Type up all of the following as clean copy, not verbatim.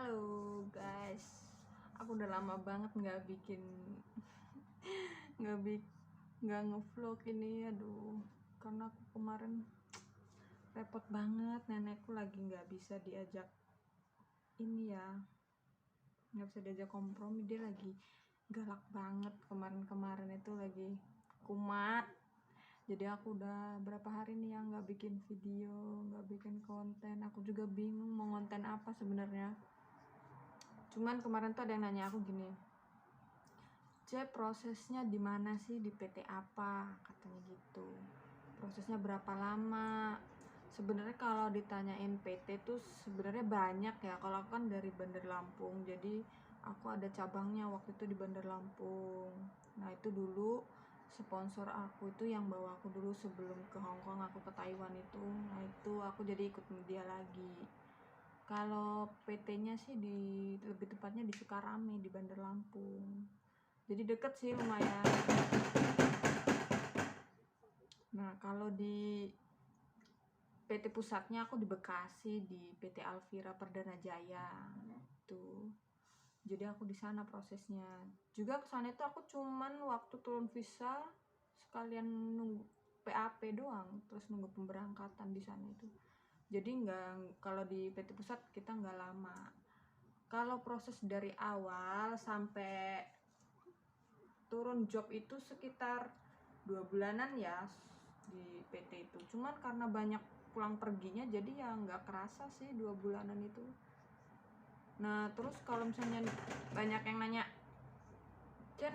Halo guys, aku udah lama banget nggak bik nggak ngevlog ini, aduh, karena aku kemarin repot banget, nenekku lagi nggak bisa diajak ini ya, nggak bisa diajak kompromi, dia lagi galak banget kemarin itu lagi kumat. Jadi aku udah berapa hari nih yang nggak bikin video, nggak bikin konten. Aku juga bingung mau konten apa sebenarnya. Cuman kemarin tuh ada yang nanya aku gini, prosesnya di mana sih, di PT apa, katanya gitu. Prosesnya berapa lama? Sebenarnya kalau ditanyain PT tuh sebenarnya banyak ya. Kalau aku kan dari Bandar Lampung, jadi aku ada cabangnya waktu itu di Bandar Lampung. Nah itu dulu sponsor aku itu yang bawa aku dulu sebelum ke Hong Kong, aku ke Taiwan itu. Nah itu aku jadi ikut dia lagi. Kalau PT-nya sih lebih tepatnya di Sukarame di Bandar Lampung. Jadi deket sih lumayan. Nah kalau di PT pusatnya aku di Bekasi di PT Alvira Perdana Jaya tuh. Jadi aku di sana prosesnya. Juga kesana itu aku cuman waktu turun visa sekalian nunggu PAP doang, terus nunggu pemberangkatan di sana itu. Jadi nggak, kalau di PT pusat kita nggak lama. Kalau proses dari awal sampai turun job itu sekitar 2 bulanan ya di PT itu. Cuman karena banyak pulang perginya jadi ya nggak kerasa sih 2 bulanan itu. Nah terus kalau misalnya banyak yang nanya,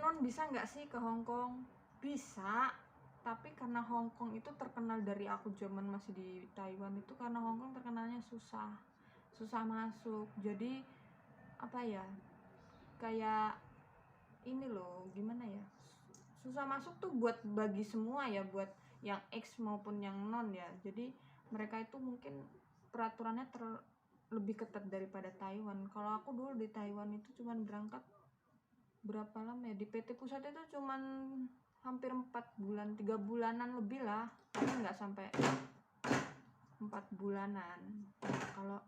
Non bisa nggak sih ke Hong Kong? Bisa, tapi karena Hong Kong itu terkenal dari aku zaman masih di Taiwan itu, karena Hong Kong terkenalnya susah masuk. Jadi apa ya, kayak ini loh, gimana ya, susah masuk tuh buat bagi semua ya, buat yang X maupun yang non ya. Jadi mereka itu mungkin peraturannya lebih ketat daripada Taiwan. Kalau aku dulu di Taiwan itu cuman berangkat berapa lama ya, di PT pusat itu cuman hampir 4 bulan, 3 bulanan lebih lah, tapi nggak sampai 4 bulanan. Nah,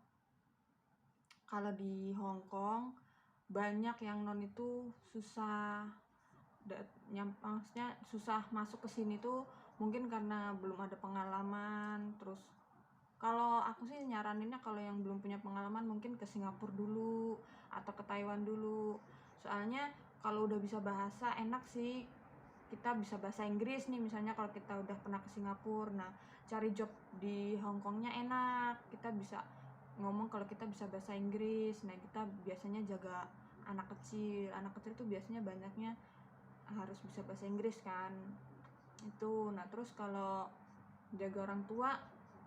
kalau di Hong Kong banyak yang non itu susah, maksudnya susah masuk ke sini tuh mungkin karena belum ada pengalaman. Terus kalau aku sih nyaraninnya, kalau yang belum punya pengalaman mungkin ke Singapura dulu atau ke Taiwan dulu. Soalnya kalau udah bisa bahasa enak sih, kita bisa bahasa Inggris nih misalnya kalau kita udah pernah ke Singapura. Nah cari job di Hong Kongnya enak, kita bisa ngomong kalau kita bisa bahasa Inggris. Nah kita biasanya jaga anak kecil tuh biasanya banyaknya harus bisa bahasa Inggris kan itu. Nah terus kalau jaga orang tua,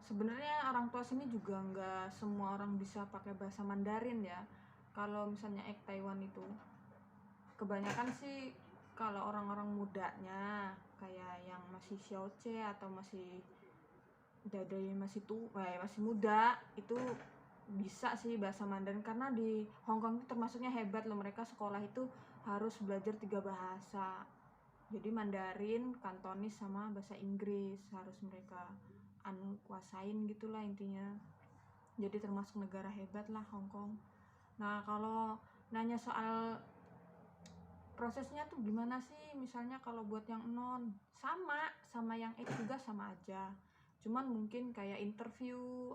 sebenarnya orang tua sini juga nggak semua orang bisa pakai bahasa Mandarin ya. Kalau misalnya Taiwan itu kebanyakan sih kalau orang-orang mudanya kayak yang masih xiaoce atau masih masih muda itu bisa sih bahasa Mandarin, karena di Hong Kong itu termasuknya hebat loh, mereka sekolah itu harus belajar 3 bahasa. Jadi Mandarin, Kantonis sama bahasa Inggris harus mereka kuasain gitulah intinya. Jadi termasuk negara hebat lah Hong Kong. Nah kalau nanya soal prosesnya tuh gimana sih, misalnya kalau buat yang non sama yang X juga sama aja. Cuman mungkin kayak interview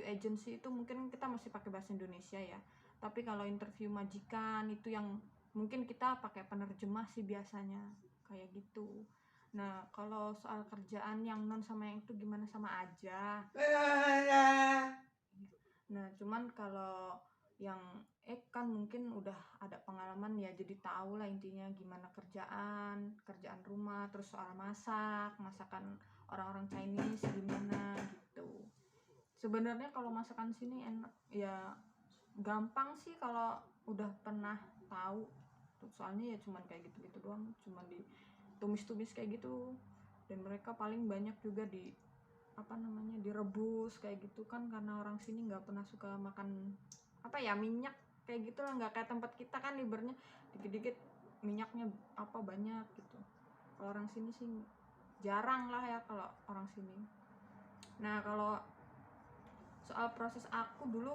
agency itu mungkin kita masih pakai bahasa Indonesia ya. Tapi kalau interview majikan itu yang mungkin kita pakai penerjemah sih biasanya, kayak gitu. Nah kalau soal kerjaan yang non sama yang itu gimana, sama aja. Nah cuman kalau yang kan mungkin udah ada pengalaman ya, jadi tahu lah intinya gimana kerjaan rumah. Terus soal masakan orang-orang Chinese gimana gitu. Sebenarnya kalau masakan sini enak ya, gampang sih kalau udah pernah tahu. Soalnya ya cuman kayak gitu-gitu doang, cuman ditumis-tumis kayak gitu. Dan mereka paling banyak juga direbus kayak gitu kan, karena orang sini nggak pernah suka makan minyak kayak gitu lah. Nggak kayak tempat kita kan ibaratnya dikit-dikit minyaknya banyak gitu. Kalau orang sini sih jarang lah ya kalau orang sini. Nah kalau soal proses aku dulu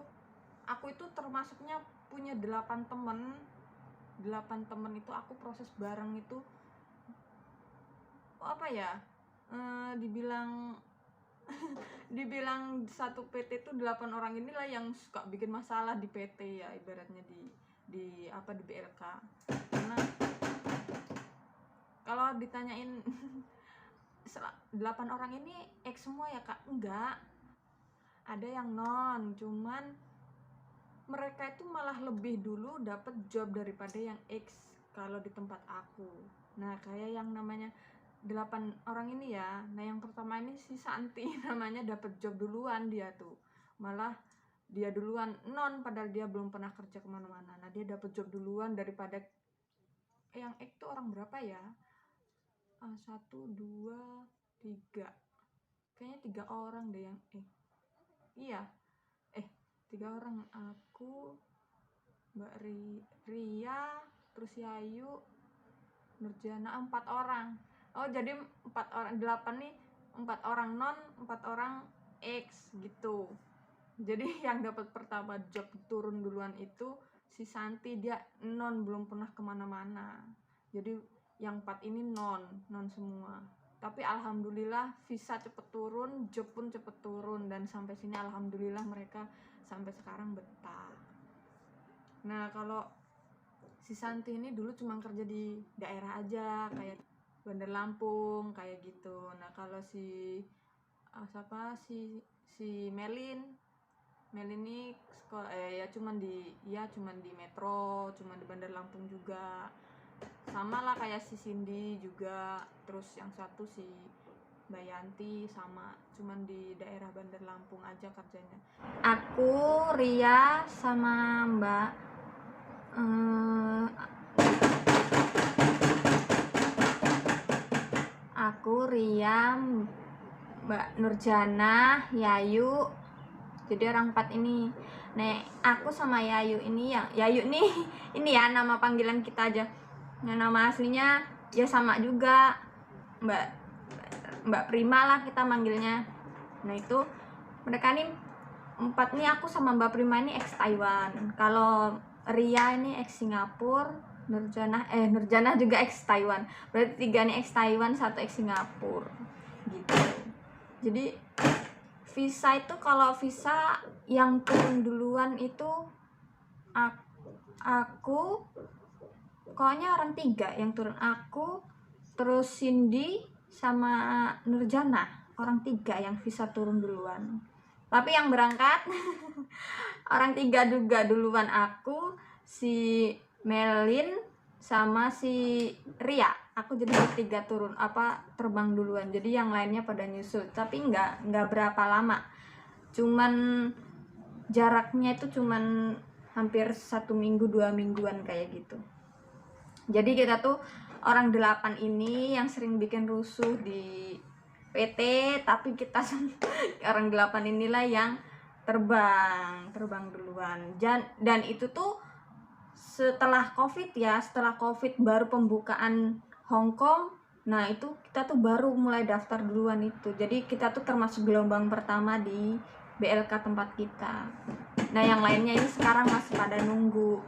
aku itu termasuknya punya 8 temen. 8 temen itu aku proses bareng itu apa ya, dibilang dibilang satu PT itu 8 orang inilah yang suka bikin masalah di PT ya, ibaratnya di apa, di BLK. Karena kalau ditanyain 8 orang ini X semua ya kak, enggak, ada yang non, cuman mereka itu malah lebih dulu dapat job daripada yang X kalau di tempat aku. Nah kayak yang namanya 8 orang ini ya, nah yang pertama ini si Santi namanya dapat job duluan, dia tuh malah dia duluan non, padahal dia belum pernah kerja kemana-mana. Nah dia dapat job duluan daripada yang X tuh orang berapa ya, 1, 2, 3, kayaknya 3 orang deh yang iya 3 orang, aku, Mbak Ria, terus Yayu, Nurjana, 4 orang. Oh jadi 4 orang, 8 nih, 4 orang non, 4 orang X gitu. Jadi yang dapat pertama job turun duluan itu si Santi, dia non, belum pernah kemana-mana. Jadi yang 4 ini non semua. Tapi alhamdulillah visa cepet turun, job pun cepet turun, dan sampai sini alhamdulillah mereka sampai sekarang betah. Nah kalau si Santi ini dulu cuma kerja di daerah aja, kayak Bandar Lampung kayak gitu. Nah kalau si siapa si Melin ini sekolah ya cuman di Metro, cuman di Bandar Lampung juga, sama lah kayak si Cindy juga. Terus yang satu si Mbak Yanti sama, cuman di daerah Bandar Lampung aja kerjanya. Aku, Ria, sama Mbak aku, Ria, Mbak Nurjana, Yayu, jadi orang 4 ini. Nah aku sama Yayu ini, yang Yayu nih ini ya nama panggilan kita aja. Nah nama aslinya ya sama juga, Mbak Prima lah kita manggilnya. Nah itu mereka nih 4 nih, aku sama Mbak Prima ini ex Taiwan. Kalau Ria ini ex Singapura, Nurjana juga ex Taiwan. Berarti 3 nih ex Taiwan, 1 ex Singapura gitu. Jadi visa itu, kalau visa yang turun duluan itu aku pokoknya orang 3 yang turun, aku, terus Cindy sama Nurjana, orang 3 yang visa turun duluan. Tapi yang berangkat orang 3 juga duluan, aku, si Melin sama si Ria. Aku jadi 3 turun terbang duluan. Jadi yang lainnya pada nyusul, tapi nggak berapa lama, cuman jaraknya itu cuman hampir 1 minggu 2 mingguan kayak gitu. Jadi kita tuh orang 8 ini yang sering bikin rusuh di PT, tapi kita orang 8 inilah yang terbang duluan. Dan itu tuh setelah COVID ya, setelah COVID baru pembukaan Hong Kong. Nah itu kita tuh baru mulai daftar duluan itu. Jadi kita tuh termasuk gelombang pertama di BLK tempat kita. Nah yang lainnya ini sekarang masih pada nunggu,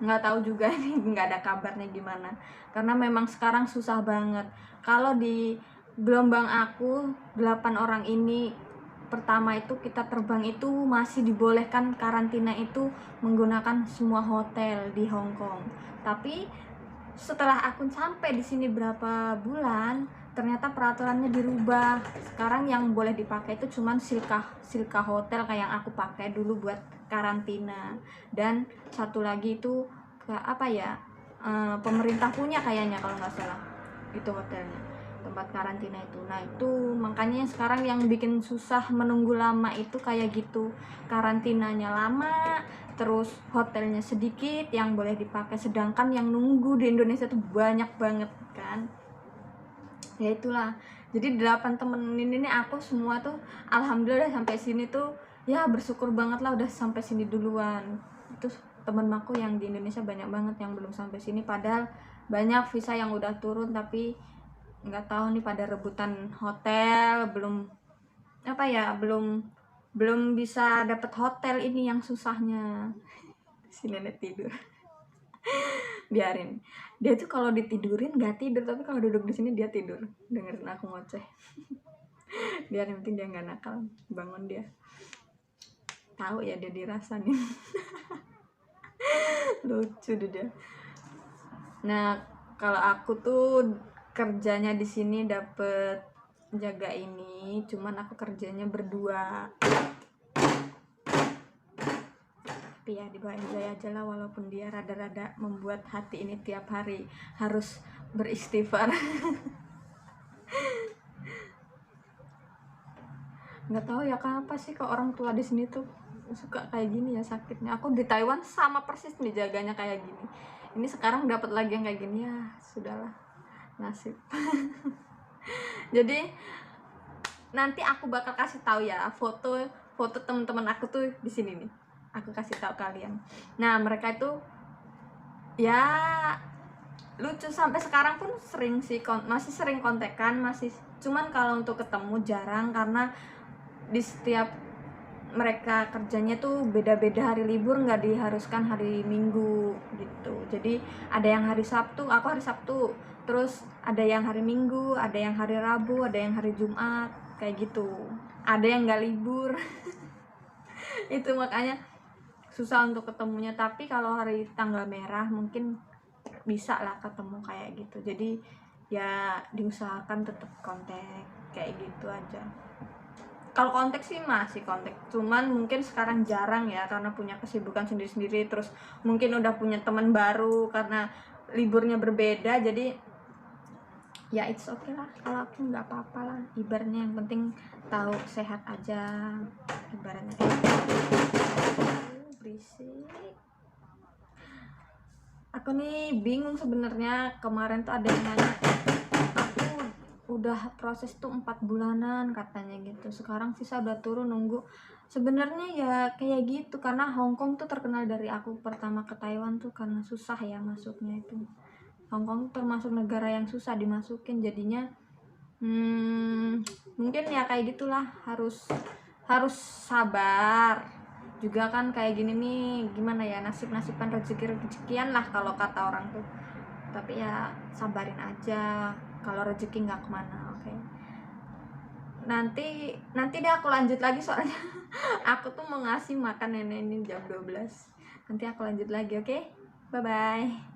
nggak tahu juga nih, nggak ada kabarnya gimana, karena memang sekarang susah banget. Kalau di gelombang aku 8 orang ini pertama itu kita terbang itu masih dibolehkan karantina itu menggunakan semua hotel di Hong Kong. Tapi setelah aku sampai di sini berapa bulan, ternyata peraturannya dirubah. Sekarang yang boleh dipakai itu cuman Silka Hotel kayak yang aku pakai dulu buat karantina, dan satu lagi itu pemerintah punya kayaknya kalau nggak salah itu hotelnya, tempat karantina itu. Nah itu makanya sekarang yang bikin susah menunggu lama itu kayak gitu, karantinanya lama, terus hotelnya sedikit yang boleh dipakai, sedangkan yang nunggu di Indonesia tuh banyak banget kan. Ya itulah, jadi 8 temen ini nih aku semua tuh alhamdulillah sampai sini tuh ya bersyukur banget lah udah sampai sini duluan. Itu temen aku yang di Indonesia banyak banget yang belum sampai sini, padahal banyak visa yang udah turun tapi nggak tahu nih pada rebutan hotel, belum belum bisa dapat hotel, ini yang susahnya. Si nenek tidur. Biarin, dia tuh kalau ditidurin nggak tidur, tapi kalau duduk di sini dia tidur dengerin aku ngoceh. Biar yang penting dia nggak nakal, bangun dia tahu ya dia dirasain. Lucu deh dia. Nah, kalau aku tuh kerjanya di sini dapet jaga ini, cuman aku kerjanya berdua. Tapi ya dibawa enjoy aja lah, walaupun dia rada-rada membuat hati ini tiap hari harus beristighfar. Nggak tahu ya kenapa sih kok orang tua di sini tuh suka kayak gini ya sakitnya. Aku di Taiwan sama persis nih jaganya kayak gini. Ini sekarang dapat lagi yang kayak gini, ya sudahlah, nasib. Jadi nanti aku bakal kasih tahu ya foto teman-teman aku tuh di sini nih. Aku kasih tahu kalian. Nah, mereka itu ya lucu, sampai sekarang pun sering sih masih sering kontekan, masih, cuman kalau untuk ketemu jarang karena di setiap mereka kerjanya tuh beda-beda hari libur, nggak diharuskan hari Minggu gitu. Jadi ada yang hari Sabtu, aku hari Sabtu, terus ada yang hari Minggu, ada yang hari Rabu, ada yang hari Jumat, kayak gitu. Ada yang nggak libur. Itu makanya susah untuk ketemunya. Tapi kalau hari tanggal merah mungkin bisa lah ketemu kayak gitu. Jadi ya diusahakan tetap kontak kayak gitu aja. Kalau kontak sih masih kontak, cuman mungkin sekarang jarang ya karena punya kesibukan sendiri-sendiri, terus mungkin udah punya teman baru karena liburnya berbeda. Jadi ya it's okay lah, kalau aku nggak apa-apa lah, ibaratnya yang penting tahu sehat aja, ibaratnya. Berisik. Aku nih bingung sebenarnya, kemarin tuh ada yang nanya, udah proses tuh 4 bulanan katanya gitu. Sekarang sisa udah turun, nunggu. Sebenarnya ya kayak gitu karena Hong Kong tuh terkenal dari aku pertama ke Taiwan tuh karena susah ya masuknya itu. Hong Kong termasuk negara yang susah dimasukin, jadinya mungkin ya kayak gitulah, harus sabar juga kan. Kayak gini nih gimana ya, nasib-nasiban rezekian lah kalau kata orang tuh. Tapi ya sabarin aja, kalau rezeki nggak kemana. Oke, nanti deh aku lanjut lagi soalnya aku tuh mau ngasih makan nenek ini jam 12. Nanti aku lanjut lagi, oke? Bye bye.